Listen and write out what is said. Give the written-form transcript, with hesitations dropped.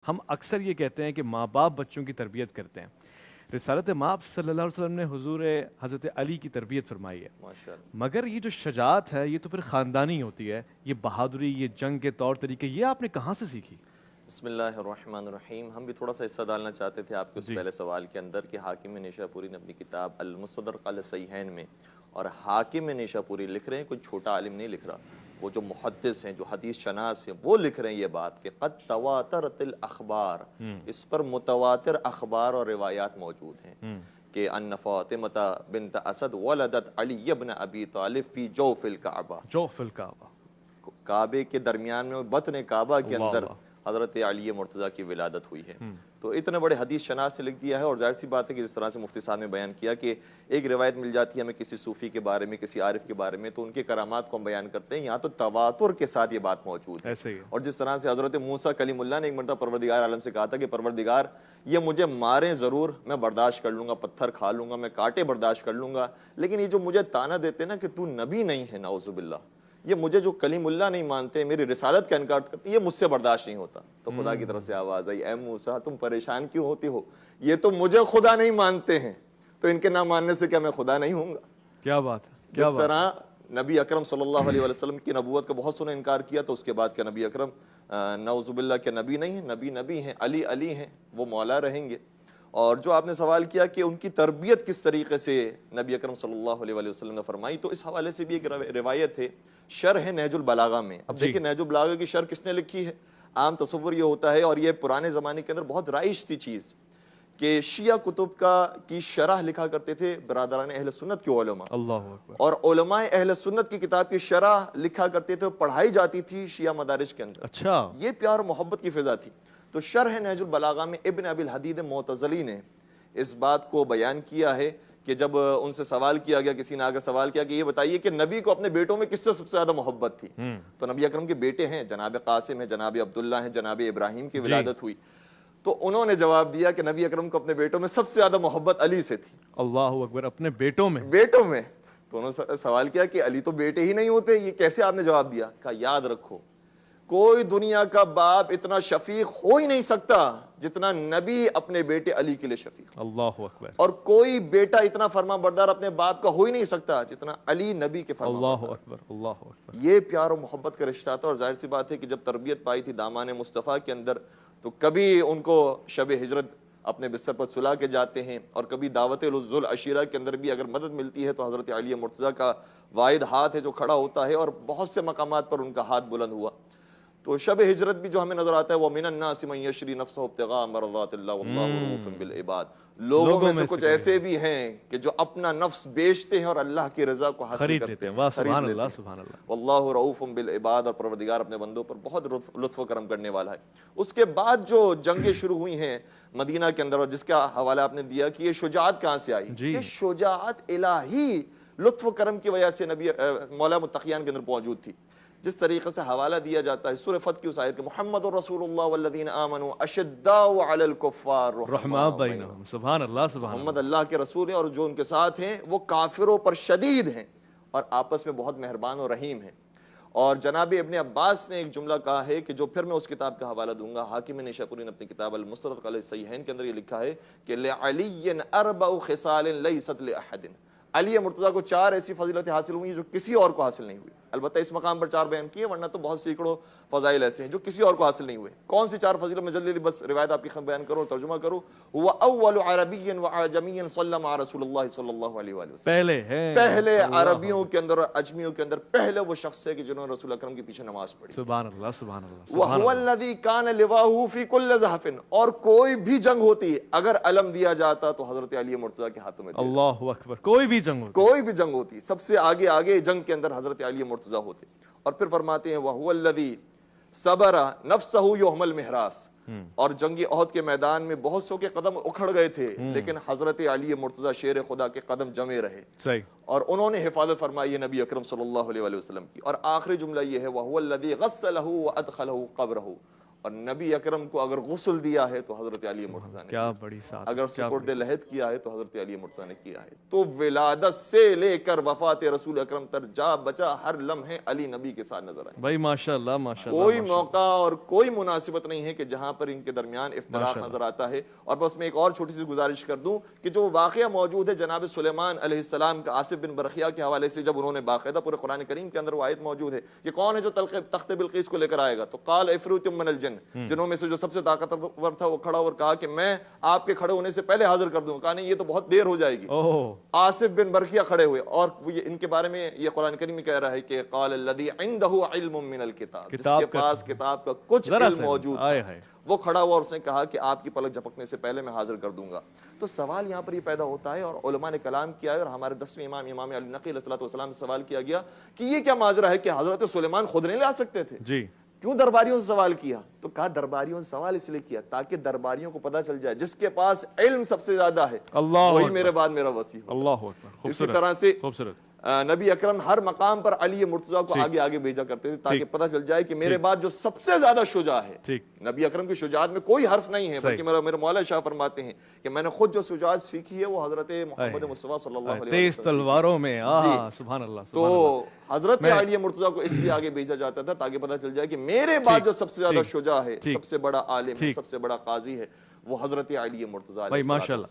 ہم اکثر یہ کہتے ہیں کہ ماں باپ بچوں کی تربیت کرتے ہیں. رسالت مآب صلی اللہ علیہ وسلم نے حضور حضرت علی کی تربیت فرمائی ہے. ماشاءاللہ. مگر یہ جو شجاعت ہے یہ تو پھر خاندانی ہوتی ہے، یہ بہادری، یہ جنگ کے طور طریقے، یہ آپ نے کہاں سے سیکھی؟ بسم اللہ الرحمن الرحیم. ہم بھی تھوڑا سا حصہ ڈالنا چاہتے تھے آپ کے اس پہلے سوال کے اندر کہ حاکم نیشاپوری نے اپنی کتاب المستدرک علی الصحیحین میں، اور حاکم نیشاپوری لکھ رہے ہیں، کوئی چھوٹا عالم نہیں لکھ رہا، وہ جو محدث ہیں، جو حدیث شناس ہیں، وہ لکھ رہے ہیں یہ بات کہ قد تواترت الاخبار، اس پر متواتر اخبار اور روایات موجود ہیں کہ ان فاطمہ بنت اسد ولدت علی ابن ابی طالب فی جوف الکعبہ، جوف الکعبہ، کعبے کے درمیان میں بطن کعبہ کے اللہ اندر اللہ. حضرت علی مرتضیٰ کی ولادت ہوئی ہے. تو اتنے بڑے حدیث شناس نے لکھ دیا ہے. اور ظاہر سی بات ہے کہ جس طرح سے مفتی صاحب نے بیان کیا کہ ایک روایت مل جاتی ہے ہمیں کسی صوفی کے بارے میں، کسی عارف کے بارے میں، تو ان کے کرامات کو ہم بیان کرتے ہیں. یہاں تو تواتر کے ساتھ یہ بات موجود ہے. ایسے ہی ہے. اور جس طرح سے حضرت موسیٰ کلیم اللہ نے ایک مرتبہ پروردگار عالم سے کہا تھا کہ پروردگار یہ مجھے ماریں ضرور، میں برداشت کر لوں گا، پتھر کھا لوں گا، میں کانٹے برداشت کر لوں گا، لیکن یہ جو مجھے تانا دیتے نا کہ تو نبی نہیں ہے، نعوذ باللہ، یہ مجھے جو کلیم اللہ نہیں مانتے، میری رسالت کا انکار کرتے، یہ مجھ سے برداشت نہیں ہوتا. تو خدا کی طرف سے آواز آئی، اے موسیٰ تم پریشان کیوں ہوتے ہو، یہ تو مجھے خدا نہیں مانتے ہیں، تو ان کے نہ ماننے سے کیا میں خدا نہیں ہوں گا؟ کیا بات ہے. جس طرح نبی اکرم صلی اللہ علیہ وسلم کی نبوت کا بہت سنا انکار کیا، تو اس کے بعد کہ نبی اکرم نعوذ باللہ کے نبی نہیں ہیں، نبی نبی ہیں، علی علی ہیں، وہ مولا رہیں گے. اور جو آپ نے سوال کیا کہ ان کی تربیت کس طریقے سے نبی اکرم صلی اللہ علیہ وسلم نے فرمائی، تو اس حوالے سے بھی ایک روایت ہے، شرح نہج البلاغہ میں. اب دیکھیں نہج البلاغہ کی شرح کس نے لکھی ہے؟ عام تصور یہ ہوتا ہے، اور یہ پرانے زمانے کے اندر بہت رائج تھی چیز، کہ شیعہ کتب کی شرح لکھا کرتے تھے برادران اہل سنت کے علماء، اللہ اکبر. اور علماء اہل سنت کی کتاب کی شرح لکھا کرتے تھے، پڑھائی جاتی تھی شیعہ مدارس کے اندر. اچھا. یہ پیار و محبت کی فضا تھی. تو شرح نہج البلاغہ میں ابن ابی الحدید معتزلی نے اس بات کو بیان کیا ہے کہ جب ان سے سوال کیا گیا، کسی نے آگر سوال کیا کہ یہ بتائیے کہ نبی کو اپنے بیٹوں میں کس سے سب سے زیادہ محبت تھی، تو نبی اکرم کے بیٹے ہیں، جناب قاسم ہیں، جناب عبداللہ ہیں، جناب ابراہیم کی ولادت ہوئی. تو انہوں نے جواب دیا کہ نبی اکرم کو اپنے بیٹوں میں سب سے زیادہ محبت علی سے تھی. اللہ اکبر. اپنے بیٹوں میں؟ بیٹوں میں. تو انہوں نے سوال کیا کہ علی تو بیٹے ہی نہیں ہوتے، یہ کیسے آپ نے جواب دیا؟ کہا یاد رکھو، کوئی دنیا کا باپ اتنا شفیق ہو ہی نہیں سکتا جتنا نبی اپنے بیٹے علی کے لیے شفیق. اللہ اکبر. اور کوئی بیٹا اتنا فرما بردار اپنے باپ کا ہو ہی نہیں سکتا جتنا علی نبی کے فرما اللہ بردار. اکبر. اللہ اکبر. یہ پیار و محبت کا رشتہ تھا. اور ظاہر سی بات ہے کہ جب تربیت پائی تھی دامان مصطفیٰ کے اندر، تو کبھی ان کو شب ہجرت اپنے بستر پر سلا کے جاتے ہیں، اور کبھی دعوت ذوالعشیرہ کے اندر بھی اگر مدد ملتی ہے تو حضرت علی مرتضیٰ کا واحد ہاتھ ہے جو کھڑا ہوتا ہے، اور بہت سے مقامات پر ان کا ہاتھ بلند ہوا. تو شب ہجرت بھی جو ہمیں نظر آتا ہے، وہ من الناس من یشری نفسہ ابتغاء مرضات اللہ واللہ رؤوف بالعباد. لوگوں میں سے کچھ ایسے بھی ہیں کہ جو اپنا نفس بیچتے ہیں اور اللہ کی رضا کو حاصل کرتے ہیں. سبحان اللہ سبحان اللہ. واللہ رؤوف بالعباد. اور پروردگار اپنے بندوں پر بہت لطف و کرم کرنے والا ہے. اس کے بعد جو جنگیں شروع ہوئی ہیں مدینہ کے اندر، اور جس کا حوالہ آپ نے دیا کہ یہ شجاعت کہاں سے آئی، یہ شجاعت الہی لطف و کرم کی وجہ سے نبی مولا متقیان کے اندر موجود تھی. جس طریقے سے حوالہ دیا جاتا ہے سورہ فتح کی اس آیت کہ محمد رسول اللہ والذین آمنوا اشداء علی الکفار رحماء بینہم. سبحان اللہ سبحان اللہ. محمد اللہ کے رسول ہیں، اور جو ان کے ساتھ ہیں وہ کافروں پر شدید ہیں اور آپس میں بہت مہربان و رحیم ہیں. اور جناب ابن عباس نے ایک جملہ کہا ہے کہ جو پھر میں اس کتاب کا حوالہ دوں گا، حاکم نیشاپوری نے اپنی کتاب المستدرک علی الصحیحین کے اندر یہ لکھا ہے کہ لعلی اربع خصال لیست لاحد. علی مرتضیٰ کو 4 ایسی فضیلتیں حاصل ہوئی جو کسی اور کو حاصل نہیں ہوئی. البتہ اس مقام پر 4 بیان کیے، ورنہ تو بہت سینکڑوں فضائل ایسے ہیں جو کسی اور کو حاصل نہیں ہوئے. کون سی 4 فضیلت؟ میں جلدی بس روایت آپ کی بیان کروں، ترجمہ کروں. هو اول عربی وعجمی صلی مع رسول اللہ صلی اللہ علیہ وآلہ وسلم. پہلے عربیوں کے اندر اور اجمیوں کے اندر پہلے وہ شخص ہے کہ جنہوں نے رسول اکرم کے پیچھے نماز پڑھی. سبحان اللہ سبحان اللہ. وهو الذی کان لواءہ فی کل زحف. اور کوئی بھی جنگ ہوتی اگر علم دیا جاتا تو حضرت علی مرتضیٰ کے ہاتھوں میں. اللہ اکبر. کوئی بھی جنگ ہوتی، کوئی بھی جنگ ہوتی، سب سے آگے جنگ کے اندر حضرت علی مرتضیٰ ہوتے. اور پھر فرماتے ہیں وَهُوَ الَّذِي صَبَرَ نَفْسَهُ يَوْمَ الْمِحْرَاسِ. اور جنگ احد کے میدان میں بہت سو کے قدم اکھڑ گئے تھے، لیکن حضرت علی مرتضیٰ شیر خدا کے قدم جمے رہے. صحیح. اور انہوں نے حفاظت فرمائی ہے نبی اکرم صلی اللہ علیہ وسلم کی. اور آخری جملہ یہ ہے وَهُوَ الَّذِي غَسَّلَهُ وَأَدْخَلَهُ قَبْرَهُ. اور نبی اکرم کو اگر غسل دیا ہے تو حضرت علی مرتضیٰ نے کیا بڑی ساتھ، اگر سپرد لحد کیا ہے تو حضرت علی مرتضیٰ نے کیا ہے. تو ولادت سے لے کر وفات رسول اکرم تک جا بچا ہر لمحے علی نبی کے ساتھ نظر آئے. بھائی ماشاء اللہ ماشاء اللہ. کوئی موقع اور کوئی مناسبت نہیں ہے کہ جہاں پر ان کے درمیان افتراق نظر آتا ہے. اور بس میں ایک اور چھوٹی سی گزارش کر دوں کہ جو واقعہ موجود ہے جناب سلیمان علیہ السلام کا آصف بن برخیہ کے حوالے سے، جب انہوں نے باقاعدہ پورے قرآن کریم کے اندر وہ آیت موجود ہے کہ کون ہے جو تخت بلقیس کو لے کر آئے گا، تو قال عفریت من الجن، جنوں میں سے جو سب سے طاقتور تھا وہ کھڑا اور کہا کہ میں آپ کے کھڑے ہونے سے پہلے حاضر کر دوں. کہا نہیں یہ تو بہت دیر ہو جائے گی. آصف بن برخیہ کھڑے ہوئے اور ان کے بارے میں یہ قرآن کریم میں کہہ رہا ہے کہ قال الذی عنده علم من الکتاب، جس کے پاس کتاب کا کچھ علم موجود تھا، وہ کھڑا ہوا اور اس نے کہا کہ آپ کی پلک جھپکنے سے پہلے میں حاضر کر دوں گا. تو سوال یہاں پر یہ پیدا ہوتا ہے اور علماء نے کلام کیا ہے اور ہمارے 10ویں امام علی نقی علیہ السلام سے سوال کیا گیا کہ یہ کیا ماجرا ہے کہ حضرت سلیمان خود نہیں لا سکتے تھے؟ جی کیوں درباریوں سے سوال کیا؟ تو کہا درباریوں سے سوال اس لیے کیا تاکہ درباریوں کو پتہ چل جائے جس کے پاس علم سب سے زیادہ ہے وہی میرے بعد میرا وصی ہو. اللہ اکبر. اسی طرح سے خوبصورت. نبی اکرم ہر مقام پر علی مرتضیٰ کو آگے آگے بھیجا کرتے تھے تاکہ پتہ چل جائے کہ میرے بعد جو سب سے زیادہ شجاع ہے. نبی اکرم کی شجاعت میں کوئی حرف نہیں ہے، بلکہ میرے مولا شاہ فرماتے ہیں کہ میں نے خود جو شجاعت سیکھی ہے وہ حضرت محمد مصطفیٰ صلی اللہ علیہ وسلم تیز تلواروں میں. سبحان اللہ. تو حضرت علی مرتضیٰ کو اس لیے آگے بھیجا جاتا تھا تاکہ پتہ چل جائے کہ میرے بعد جو سب سے زیادہ شجاع ہے، سب سے بڑا عالم ہے، سب سے بڑا قاضی ہے، وہ حضرت علی مرتضیٰ علیہ السلام.